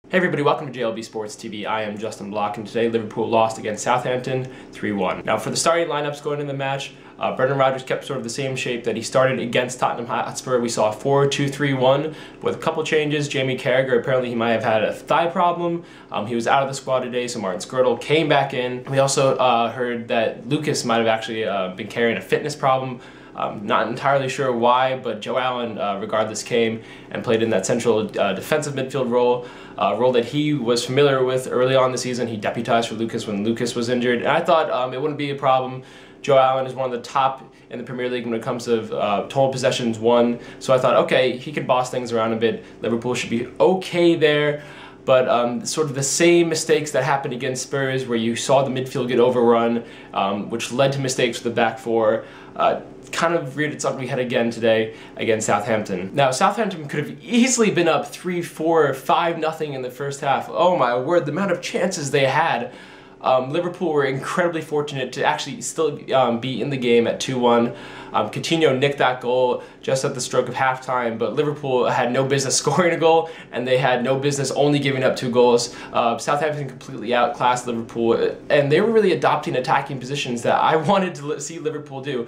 Hey everybody, welcome to JLB Sports TV. I am Justin Block, and today Liverpool lost against Southampton 3-1. Now for the starting lineups going into the match, Brendan Rodgers kept sort of the same shape that he started against Tottenham Hotspur. We saw 4-2-3-1 with a couple changes. Jamie Carragher, apparently he might have had a thigh problem. He was out of the squad today, so Martin Skrtel came back in. We also heard that Lucas might have actually been carrying a fitness problem. Not entirely sure why, but Joe Allen, regardless, came and played in that central defensive midfield role, a role that he was familiar with early on the season. He deputized for Lucas when Lucas was injured, and I thought it wouldn't be a problem. Joe Allen is one of the top in the Premier League when it comes to total possessions won, so I thought, okay, he could boss things around a bit. Liverpool should be okay there. But sort of the same mistakes that happened against Spurs, where you saw the midfield get overrun, which led to mistakes with the back four, kind of reared its ugly head again today against Southampton. Now, Southampton could have easily been up 3-4, 5-0 in the first half. Oh my word, the amount of chances they had. Liverpool were incredibly fortunate to actually still be in the game at 2-1. Coutinho nicked that goal just at the stroke of halftime, but Liverpool had no business scoring a goal, and they had no business only giving up 2 goals. Southampton completely outclassed Liverpool, and they were really adopting attacking positions that I wanted to see Liverpool do.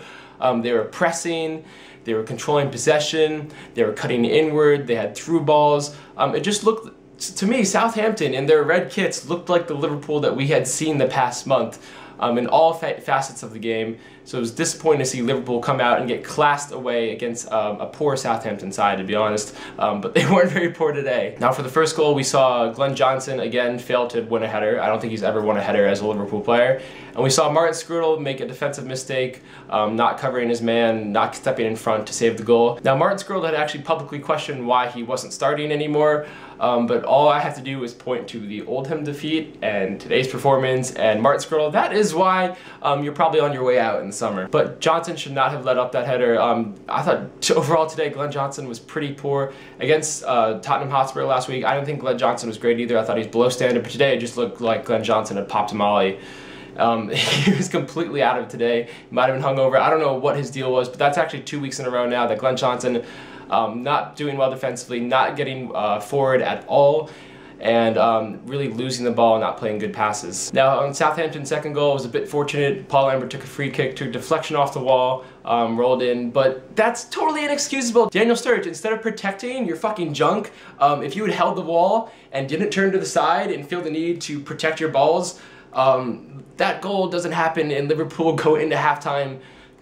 They were pressing, they were controlling possession, they were cutting inward, they had through balls. It just looked, to me, Southampton in their red kits looked like the Liverpool that we had seen the past month in all facets of the game. So it was disappointing to see Liverpool come out and get classed away against a poor Southampton side, to be honest, but they weren't very poor today. Now for the first goal, we saw Glenn Johnson again fail to win a header. I don't think he's ever won a header as a Liverpool player. And we saw Martin Skrtel make a defensive mistake, not covering his man, not stepping in front to save the goal. Now Martin Skrtel had actually publicly questioned why he wasn't starting anymore, but all I have to do is point to the Oldham defeat and today's performance, and Martin Skrtel, that is why you're probably on your way out in the summer. But Johnson should not have let up that header. I thought overall today Glenn Johnson was pretty poor. Against Tottenham Hotspur last week, I didn't think Glenn Johnson was great either. I thought he was below standard, but today it just looked like Glenn Johnson had popped a molly. He was completely out of it today. He might have been hungover. I don't know what his deal was, but that's actually 2 weeks in a row now that Glenn Johnson not doing well defensively, not getting forward at all, and really losing the ball and not playing good passes. Now on Southampton's second goal, it was a bit fortunate. Paul Lambert took a free kick, took a deflection off the wall, rolled in, but that's totally inexcusable. Daniel Sturridge, instead of protecting your fucking junk, if you had held the wall and didn't turn to the side and feel the need to protect your balls, that goal doesn't happen, and Liverpool go into halftime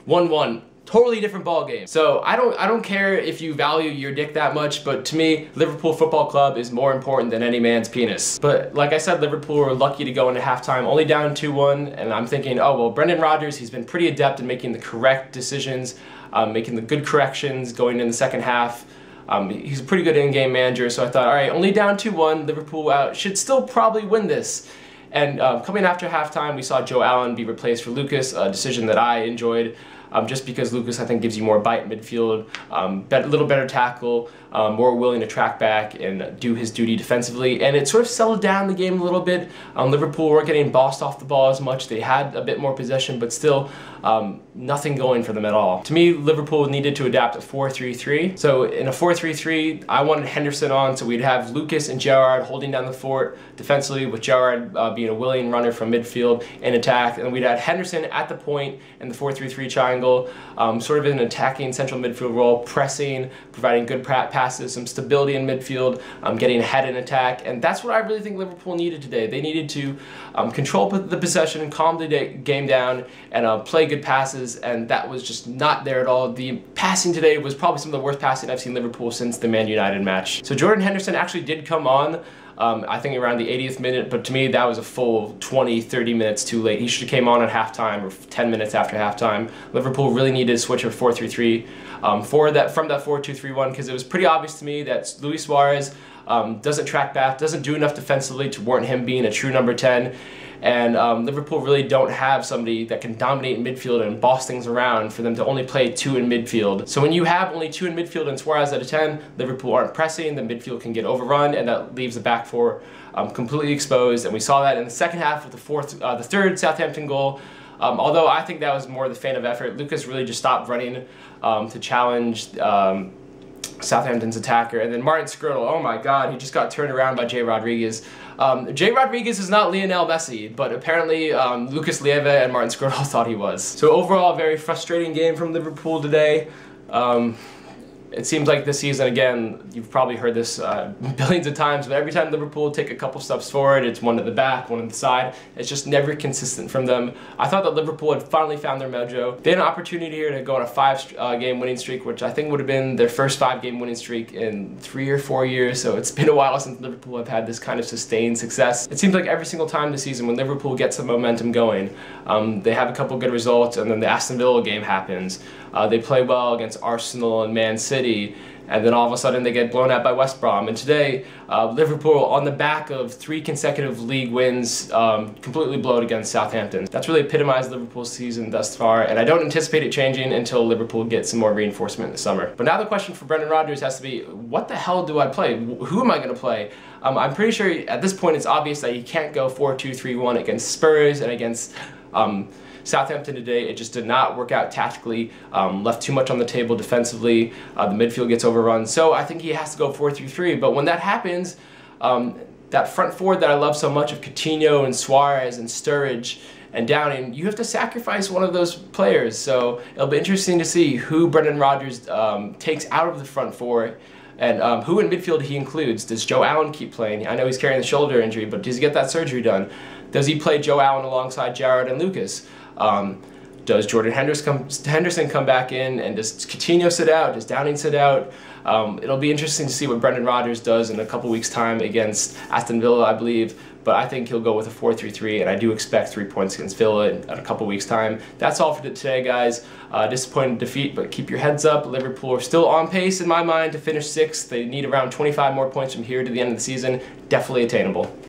1-1. Totally different ball game. So I don't care if you value your dick that much, but to me, Liverpool Football Club is more important than any man's penis. But like I said, Liverpool were lucky to go into halftime only down 2-1, and I'm thinking, oh well, Brendan Rodgers, he's been pretty adept in making the correct decisions, making the good corrections going in the second half. He's a pretty good in-game manager, so I thought, all right, only down 2-1, Liverpool should still probably win this. And coming after halftime, we saw Joe Allen be replaced for Lucas, a decision that I enjoyed. Just because Lucas, I think, gives you more bite in midfield, a little better tackle, more willing to track back and do his duty defensively, and it sort of settled down the game a little bit. Liverpool weren't getting bossed off the ball as much. They had a bit more possession, but still nothing going for them at all. To me, Liverpool needed to adapt a 4-3-3. So in a 4-3-3, I wanted Henderson on, so we'd have Lucas and Gerrard holding down the fort defensively, with Gerrard being a willing runner from midfield in attack, and we'd have Henderson at the point in the 4-3-3 triangle, sort of in an attacking central midfield role, pressing, providing good passes, some stability in midfield, getting ahead in attack, and that's what I really think Liverpool needed today. They needed to control the possession, calm the game down, and play good passes, and that was just not there at all. The passing today was probably some of the worst passing I've seen Liverpool since the Man United match. So Jordan Henderson actually did come on, I think around the 80th minute, but to me that was a full 20-30 minutes too late. He should have came on at halftime or 10 minutes after halftime. Liverpool really needed to switch to 4-3-3 from that 4-2-3-1, because it was pretty obvious to me that Luis Suarez doesn't track back, doesn't do enough defensively to warrant him being a true number 10. And Liverpool really don't have somebody that can dominate in midfield and boss things around for them to only play 2 in midfield. So when you have only 2 in midfield and Suarez at a 10, Liverpool aren't pressing, the midfield can get overrun, and that leaves the back four completely exposed. And we saw that in the second half with the third Southampton goal. Although I think that was more the feint of effort. Lucas really just stopped running to challenge Southampton's attacker. And then Martin Skrtel, oh my god, he just got turned around by Jay Rodriguez. Jay Rodriguez is not Lionel Messi, but apparently Lucas Leiva and Martin Skrtel thought he was. So overall, a very frustrating game from Liverpool today. It seems like this season, again, you've probably heard this billions of times, but every time Liverpool take a couple steps forward, it's one at the back, one at the side. It's just never consistent from them. I thought that Liverpool had finally found their mojo. They had an opportunity here to go on a 5-game winning streak, which I think would have been their first 5-game winning streak in 3 or 4 years, so it's been a while since Liverpool have had this kind of sustained success. It seems like every single time this season when Liverpool gets some momentum going, they have a couple good results, and then the Aston Villa game happens. They play well against Arsenal and Man City, and then all of a sudden they get blown out by West Brom. And today, Liverpool, on the back of 3 consecutive league wins, completely blowed against Southampton. That's really epitomized Liverpool's season thus far, and I don't anticipate it changing until Liverpool gets some more reinforcement in the summer. But now the question for Brendan Rodgers has to be, what the hell do I play? Who am I going to play? I'm pretty sure at this point it's obvious that he can't go 4-2-3-1 against Spurs and against Southampton today. It just did not work out tactically, left too much on the table defensively, the midfield gets overrun, so I think he has to go 4-3-3, but when that happens, that front forward that I love so much of Coutinho and Suarez and Sturridge and Downing, you have to sacrifice one of those players, so it'll be interesting to see who Brendan Rodgers takes out of the front four and who in midfield he includes. Does Joe Allen keep playing? I know he's carrying the shoulder injury, but does he get that surgery done? Does he play Joe Allen alongside Jarrod and Lucas? Does Jordan Henderson come back in, and does Coutinho sit out? Does Downing sit out? It'll be interesting to see what Brendan Rodgers does in a couple weeks' time against Aston Villa, I believe, but I think he'll go with a 4-3-3, and I do expect 3 points against Villa in a couple weeks' time. That's all for today, guys. Disappointing defeat, but keep your heads up. Liverpool are still on pace, in my mind, to finish 6th. They need around 25 more points from here to the end of the season. Definitely attainable.